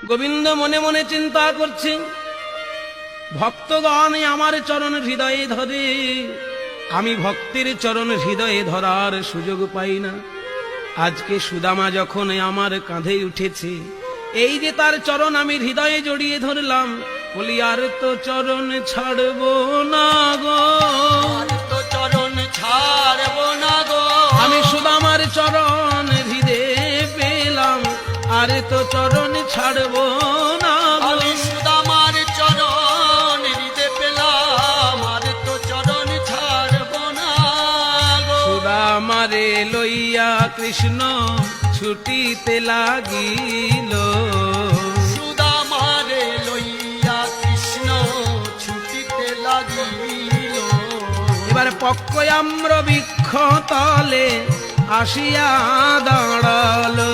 গোবিন্দ মনে মনে চিন্তা করছে, ভক্তগণ আমার চরণ হৃদয়ে ধরে, আমি ভক্তের চরণ হৃদয়ে ধরার সুযোগ পাই না। আজকে সুদামা যখন আমার কাঁধে উঠেছে, এই যে তার চরণ আমি হৃদয়ে জড়িয়ে ধরলাম, বলি আর তো চরণ ছাড়ব না গো, আর তো চরণ ছাড়ব না গো। আমি সুদামার চরণ হৃদয়ে পেলাম, আর তো চরণ ছাড়ব না গো। আমি সুদামার চরণ হৃদয়ে পেলাম, আর তো চরণ ছাড়ব না গো। সুদামারে লইয়া কৃষ্ণ ছুটিতে লাগিল, সুদামারে লইয়া কৃষ্ণ ছুটিতে লাগিল। এবার পক্কয়াম্র বৃক্ষ তলে আসিয়া দাঁড়ালো,